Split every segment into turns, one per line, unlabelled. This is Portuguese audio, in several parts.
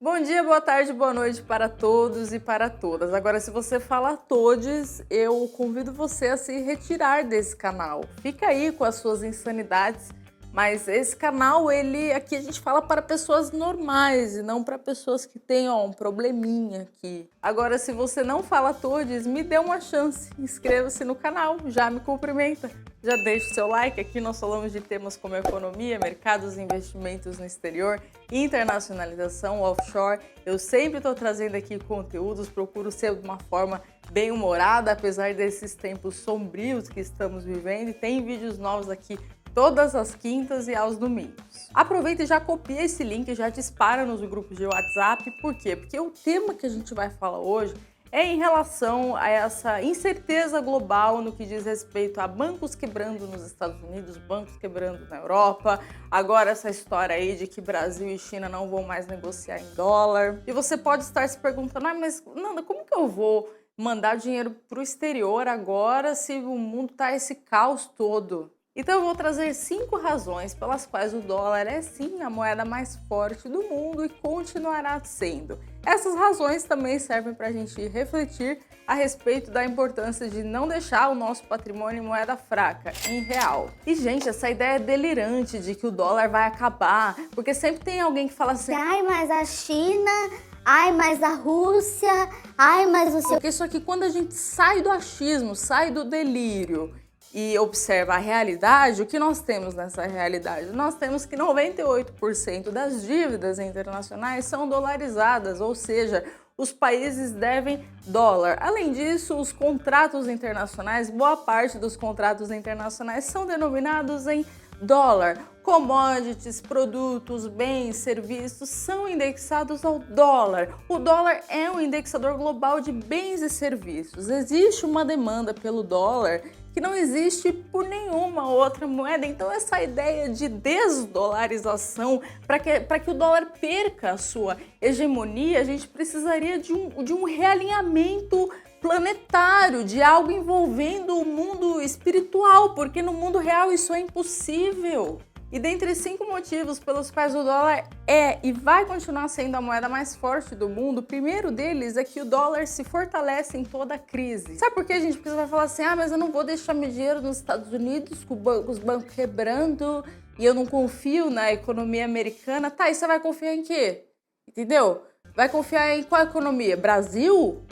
Bom dia, boa tarde, boa noite para todos e para todas. Agora, se você fala todes, eu convido você a se retirar desse canal. Fica aí com as suas insanidades, mas esse canal, aqui a gente fala para pessoas normais e não para pessoas que tenham um probleminha aqui. Agora, se você não fala todes, me dê uma chance. Inscreva-se no canal, já me cumprimenta. Já deixa o seu like, aqui nós falamos de temas como economia, mercados e investimentos no exterior, internacionalização, offshore. Eu sempre estou trazendo aqui conteúdos, procuro ser de uma forma bem humorada, apesar desses tempos sombrios que estamos vivendo, e tem vídeos novos aqui todas as quintas e aos domingos. Aproveita e já copia esse link, já dispara nos grupos de WhatsApp. Por quê? Porque o tema que a gente vai falar hoje é em relação a essa incerteza global no que diz respeito a bancos quebrando nos Estados Unidos, bancos quebrando na Europa, agora essa história aí de que Brasil e China não vão mais negociar em dólar. E você pode estar se perguntando, mas Nanda, como que eu vou mandar dinheiro para o exterior agora se o mundo tá esse caos todo? Então eu vou trazer 5 razões pelas quais o dólar é sim a moeda mais forte do mundo e continuará sendo. Essas razões também servem para a gente refletir a respeito da importância de não deixar o nosso patrimônio em moeda fraca, em real. E gente, essa ideia é delirante de que o dólar vai acabar, porque sempre tem alguém que fala assim:
ai, mas a China, ai, mas a Rússia, ai, mas o seu...
Porque só que quando a gente sai do achismo, sai do delírio e observa a realidade, o que nós temos nessa realidade? Nós temos que 98% das dívidas internacionais são dolarizadas, ou seja, os países devem dólar. Além disso, os contratos internacionais, boa parte dos contratos internacionais são denominados em dólar. Commodities, produtos, bens, serviços são indexados ao dólar. O dólar é um indexador global de bens e serviços. Existe uma demanda pelo dólar que não existe por nenhuma outra moeda. Então essa ideia de desdolarização, para que o dólar perca a sua hegemonia, a gente precisaria de um realinhamento planetário, de algo envolvendo o mundo espiritual, porque no mundo real isso é impossível. E dentre 5 motivos pelos quais o dólar é e vai continuar sendo a moeda mais forte do mundo, o primeiro deles é que o dólar se fortalece em toda crise. Sabe por que a gente vai falar assim, mas eu não vou deixar meu dinheiro nos Estados Unidos, com os bancos quebrando, e eu não confio na economia americana? Tá, e você vai confiar em quê? Entendeu? Vai confiar em qual economia? Brasil,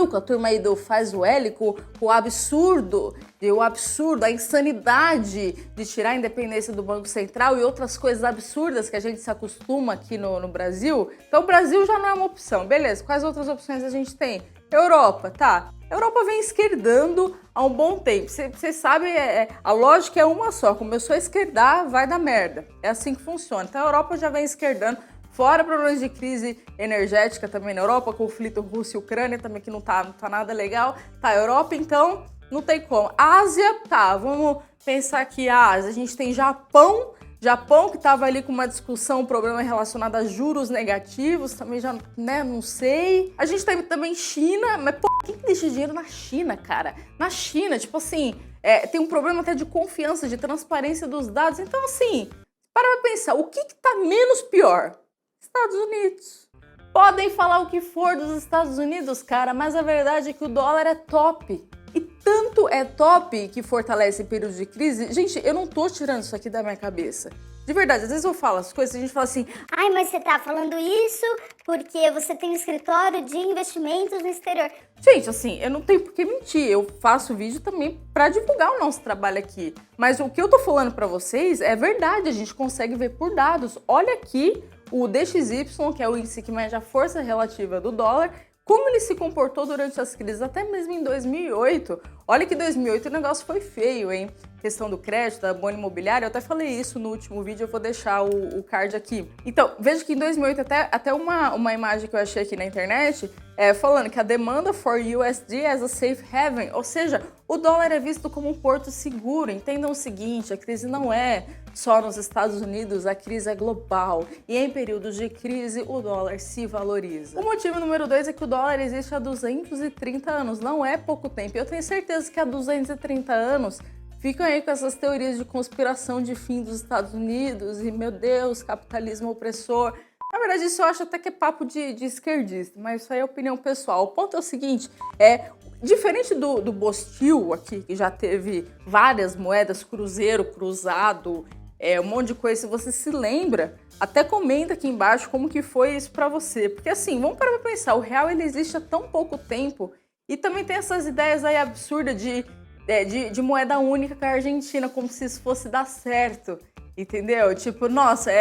com a turma aí do Faz o L, com o absurdo, a insanidade de tirar a independência do Banco Central e outras coisas absurdas que a gente se acostuma aqui no Brasil. Então o Brasil já não é uma opção. Beleza, quais outras opções a gente tem? Europa, tá. A Europa vem esquerdando há um bom tempo. Vocês sabem, a lógica é uma só. Começou a esquerdar, vai dar merda. É assim que funciona. Então a Europa já vem esquerdando. Fora problemas de crise energética também na Europa, conflito Rússia e Ucrânia também que não tá nada legal. Tá, Europa então não tem como. Ásia, tá, vamos pensar que a Ásia, a gente tem Japão que tava ali com uma discussão, um problema relacionado a juros negativos, também já, né, não sei. A gente tem também China, mas pô, quem que deixa dinheiro na China, cara? Na China, tipo assim, tem um problema até de confiança, de transparência dos dados. Então assim, para pensar, o que tá menos pior? Estados Unidos. Podem falar o que for dos Estados Unidos, cara, mas a verdade é que o dólar é top. E tanto é top que fortalece em períodos de crise. Gente, eu não tô tirando isso aqui da minha cabeça. De verdade, às vezes eu falo as coisas e a gente fala assim,
ai, mas você tá falando isso porque você tem um escritório de investimentos no exterior.
Gente, assim, eu não tenho por que mentir. Eu faço vídeo também para divulgar o nosso trabalho aqui. Mas o que eu tô falando para vocês é verdade, a gente consegue ver por dados. Olha aqui o DXY, que é o índice que mede a força relativa do dólar, como ele se comportou durante as crises, até mesmo em 2008. Olha que 2008 o negócio foi feio, hein? Questão do crédito, da boa imobiliária, eu até falei isso no último vídeo, eu vou deixar o card aqui. Então, veja que em 2008, até uma imagem que eu achei aqui na internet, falando que a demanda for USD as a safe haven, ou seja, o dólar é visto como um porto seguro. Entendam o seguinte, a crise não é só nos Estados Unidos, a crise é global. E em períodos de crise, o dólar se valoriza. O motivo número 2 é que o dólar existe há 230 anos, não é pouco tempo. Eu tenho certeza que há 230 anos ficam aí com essas teorias de conspiração de fim dos Estados Unidos e, meu Deus, capitalismo opressor. Na verdade, isso eu acho até que é papo de esquerdista, mas isso aí é opinião pessoal. O ponto é o seguinte, diferente do Bostil aqui, que já teve várias moedas, cruzeiro, cruzado, um monte de coisa, se você se lembra, até comenta aqui embaixo como que foi isso pra você. Porque assim, vamos parar pra pensar, o real ele existe há tão pouco tempo e também tem essas ideias aí absurdas de moeda única com a Argentina, como se isso fosse dar certo. Entendeu? Tipo, nossa,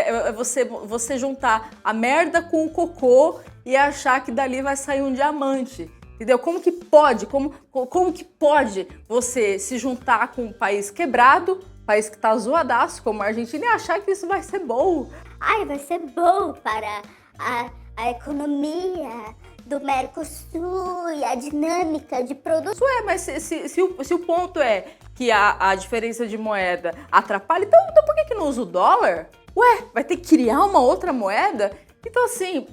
você juntar a merda com o cocô e achar que dali vai sair um diamante. Entendeu? Como que pode? Como que pode você se juntar com um país quebrado, país que tá zoadaço como a Argentina, e achar que isso vai ser bom?
Ai, vai ser bom para a economia do Mercosul e a dinâmica de produção.
Mas se o ponto é que a diferença de moeda atrapalha, então por que não usa o dólar? Vai ter que criar uma outra moeda? Então assim,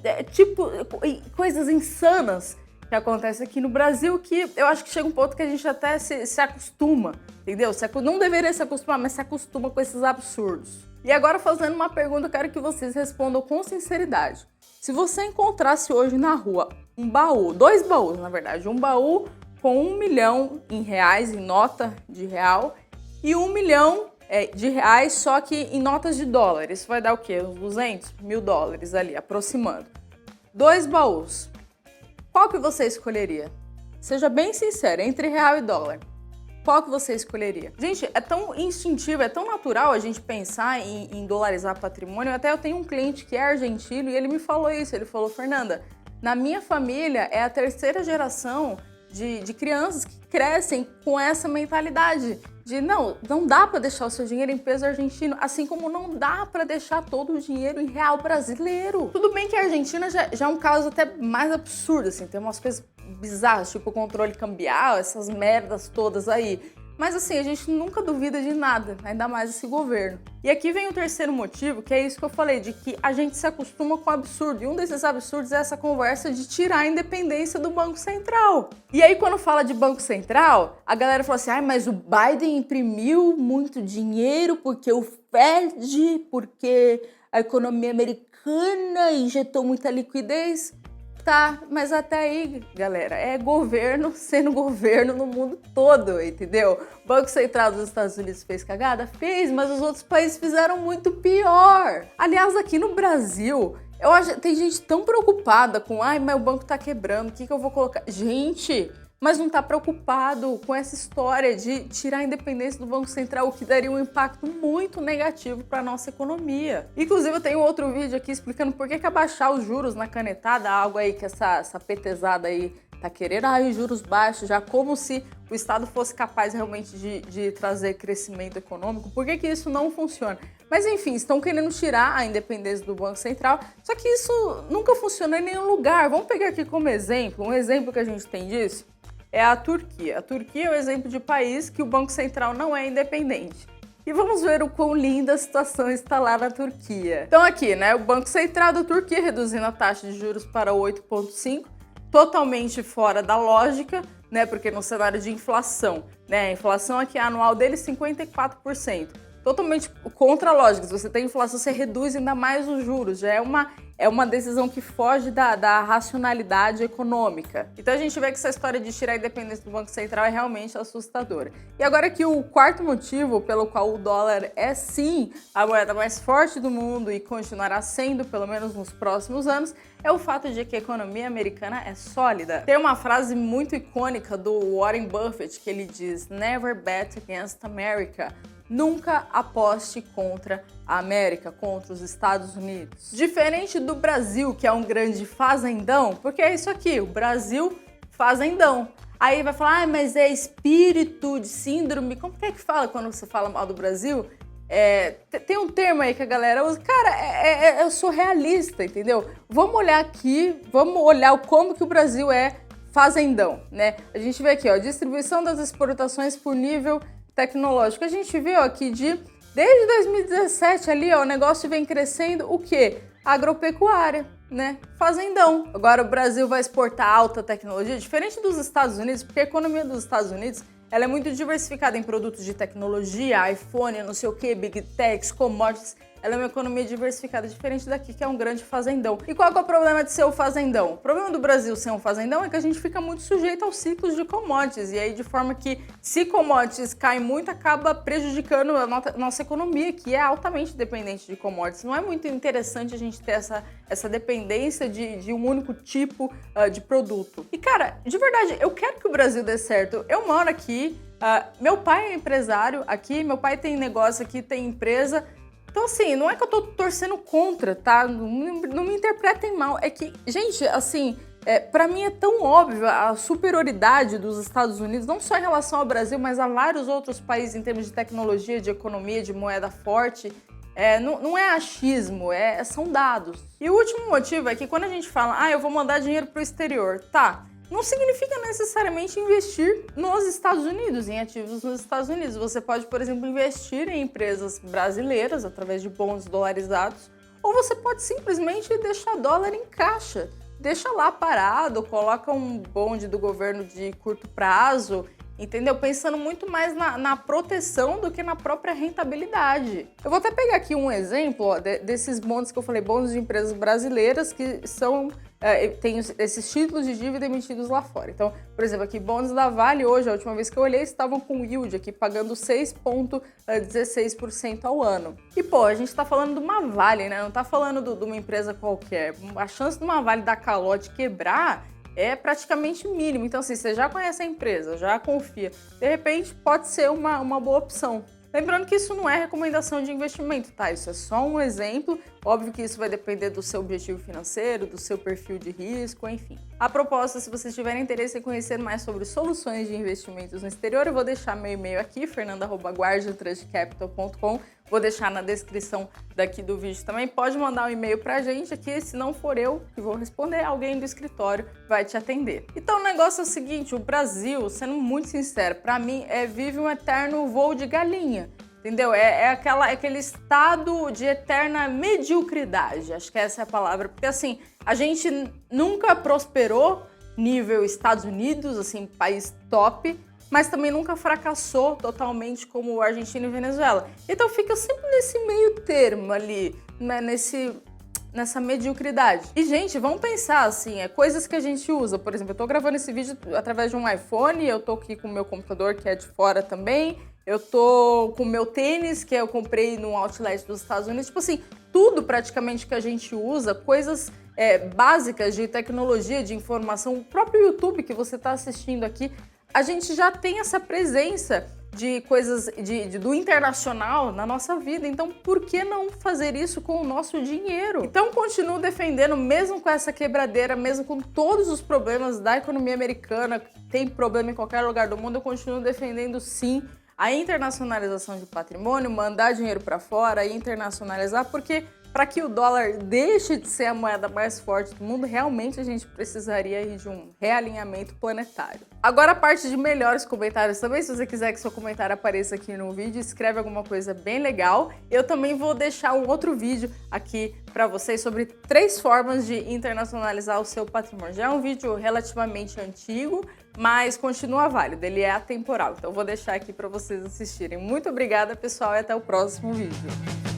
coisas insanas que acontecem aqui no Brasil que eu acho que chega um ponto que a gente até se acostuma, entendeu? Não deveria se acostumar, mas se acostuma com esses absurdos. E agora fazendo uma pergunta, eu quero que vocês respondam com sinceridade. Se você encontrasse hoje na rua um baú, 2 baús na verdade, um baú com 1 milhão em reais, em nota de real, e 1 milhão de reais, só que em notas de dólar. Isso vai dar o quê? Uns 200 mil dólares ali, aproximando. 2 baús. Qual que você escolheria? Seja bem sincero, entre real e dólar. Qual que você escolheria? Gente, é tão instintivo, é tão natural a gente pensar em dolarizar patrimônio. Até eu tenho um cliente que é argentino e ele me falou isso. Ele falou, Fernanda, na minha família é a 3ª geração de crianças que crescem com essa mentalidade de não dá para deixar o seu dinheiro em peso argentino, assim como não dá para deixar todo o dinheiro em real brasileiro. Tudo bem que a Argentina já é um caso até mais absurdo, assim, tem umas coisas bizarras, tipo controle cambial, essas merdas todas aí. Mas assim, a gente nunca duvida de nada, ainda mais esse governo. E aqui vem o 3º motivo, que é isso que eu falei, de que a gente se acostuma com o absurdo. E um desses absurdos é essa conversa de tirar a independência do Banco Central. E aí, quando fala de Banco Central, a galera fala assim, mas o Biden imprimiu muito dinheiro porque o Fed, porque a economia americana injetou muita liquidez. Tá, mas até aí, galera, é governo sendo governo no mundo todo, entendeu? O Banco Central dos Estados Unidos fez cagada? Fez, mas os outros países fizeram muito pior. Aliás, aqui no Brasil, eu acho tem gente tão preocupada com, mas o banco tá quebrando, o que eu vou colocar? Gente, mas não tá preocupado com essa história de tirar a independência do Banco Central, o que daria um impacto muito negativo para nossa economia. Inclusive, eu tenho outro vídeo aqui explicando por que abaixar os juros na canetada, algo aí que essa petezada aí tá querendo, juros baixos, já como se o Estado fosse capaz realmente de trazer crescimento econômico. Por que isso não funciona? Mas enfim, estão querendo tirar a independência do Banco Central, só que isso nunca funcionou em nenhum lugar. Vamos pegar aqui como exemplo, um exemplo que a gente tem disso é a Turquia. A Turquia é o exemplo de país que o Banco Central não é independente. E vamos ver o quão linda a situação está lá na Turquia. Então aqui, né, o Banco Central da Turquia reduzindo a taxa de juros para 8,5%, totalmente fora da lógica, né, porque no cenário de inflação, né, a inflação aqui anual dele é 54%. Totalmente contra a lógica. Se você tem inflação, você reduz ainda mais os juros. Já é uma decisão que foge da racionalidade econômica. Então a gente vê que essa história de tirar a independência do Banco Central é realmente assustadora. E agora que o 4º motivo pelo qual o dólar é sim a moeda mais forte do mundo e continuará sendo, pelo menos nos próximos anos, é o fato de que a economia americana é sólida. Tem uma frase muito icônica do Warren Buffett que ele diz: "Never bet against America." Nunca aposte contra a América, contra os Estados Unidos. Diferente do Brasil, que é um grande fazendão, porque é isso aqui, o Brasil fazendão. Aí vai falar, mas é espírito de síndrome. Como que fala quando você fala mal do Brasil? Tem um termo aí que a galera usa. Cara, eu sou realista, entendeu? Vamos olhar aqui, vamos olhar como que o Brasil é fazendão, né? A gente vê aqui, ó, distribuição das exportações por nível tecnológico. A gente viu aqui desde 2017 ali, ó, o negócio vem crescendo, o quê? Agropecuária, né? Fazendão. Agora o Brasil vai exportar alta tecnologia, diferente dos Estados Unidos, porque a economia dos Estados Unidos, ela é muito diversificada em produtos de tecnologia, iPhone, não sei o quê, Big Techs, commodities, ela é uma economia diversificada, diferente daqui, que é um grande fazendão. E qual que é o problema de ser um fazendão? O problema do Brasil ser um fazendão é que a gente fica muito sujeito aos ciclos de commodities, e aí de forma que, se commodities caem muito, acaba prejudicando a nossa economia, que é altamente dependente de commodities. Não é muito interessante a gente ter essa dependência de um único tipo de produto. E cara, de verdade, eu quero que o Brasil dê certo. Eu moro aqui, meu pai é empresário aqui, meu pai tem negócio aqui, tem empresa. Então assim, não é que eu tô torcendo contra, tá? Não me interpretem mal. É que, gente, assim, pra mim é tão óbvio a superioridade dos Estados Unidos, não só em relação ao Brasil, mas a vários outros países em termos de tecnologia, de economia, de moeda forte. Não é achismo, são dados. E o último motivo é que quando a gente fala, eu vou mandar dinheiro pro exterior, tá? Não significa necessariamente investir nos Estados Unidos, em ativos nos Estados Unidos. Você pode, por exemplo, investir em empresas brasileiras através de bons dolarizados, ou você pode simplesmente deixar dólar em caixa. Deixa lá parado, coloca um bonde do governo de curto prazo, entendeu? Pensando muito mais na proteção do que na própria rentabilidade. Eu vou até pegar aqui um exemplo desses bonds que eu falei, bonds de empresas brasileiras que são... tem esses títulos de dívida emitidos lá fora. Então, por exemplo, aqui, bonds da Vale hoje, a última vez que eu olhei, estavam com yield aqui, pagando 6,16% ao ano. E, pô, a gente tá falando de uma Vale, né? Não tá falando de uma empresa qualquer. A chance de uma Vale dar calote e quebrar é praticamente mínimo. Então, assim, você já conhece a empresa, já confia. De repente, pode ser uma boa opção. Lembrando que isso não é recomendação de investimento, tá? Isso é só um exemplo. Óbvio que isso vai depender do seu objetivo financeiro, do seu perfil de risco, enfim. A propósito, se vocês tiverem interesse em conhecer mais sobre soluções de investimentos no exterior, eu vou deixar meu e-mail aqui, fernanda@guardiantrustcapital.com. Vou deixar na descrição daqui do vídeo também. Pode mandar um e-mail pra gente aqui, se não for eu que vou responder, alguém do escritório vai te atender. Então o negócio é o seguinte, o Brasil, sendo muito sincero, pra mim vive um eterno voo de galinha. Entendeu? Aquele estado de eterna mediocridade, acho que essa é a palavra, porque assim, a gente nunca prosperou nível Estados Unidos, assim, país top, mas também nunca fracassou totalmente como Argentina e Venezuela. Então fica sempre nesse meio termo ali, né, nessa mediocridade. E, gente, vamos pensar assim, coisas que a gente usa. Por exemplo, eu tô gravando esse vídeo através de um iPhone, eu tô aqui com o meu computador que é de fora também, eu tô com o meu tênis, que eu comprei num outlet dos Estados Unidos. Tipo assim, tudo praticamente que a gente usa, coisas básicas de tecnologia, de informação, o próprio YouTube que você tá assistindo aqui, a gente já tem essa presença de coisas do internacional na nossa vida. Então, por que não fazer isso com o nosso dinheiro? Então, continuo defendendo, mesmo com essa quebradeira, mesmo com todos os problemas da economia americana, que tem problema em qualquer lugar do mundo, eu continuo defendendo, sim, a internacionalização de patrimônio, mandar dinheiro para fora e internacionalizar, porque para que o dólar deixe de ser a moeda mais forte do mundo, realmente a gente precisaria de um realinhamento planetário. Agora a parte de melhores comentários também, se você quiser que seu comentário apareça aqui no vídeo, escreve alguma coisa bem legal. Eu também vou deixar um outro vídeo aqui para vocês sobre 3 formas de internacionalizar o seu patrimônio. Já é um vídeo relativamente antigo, mas continua válido, ele é atemporal. Então vou deixar aqui para vocês assistirem. Muito obrigada, pessoal, e até o próximo vídeo.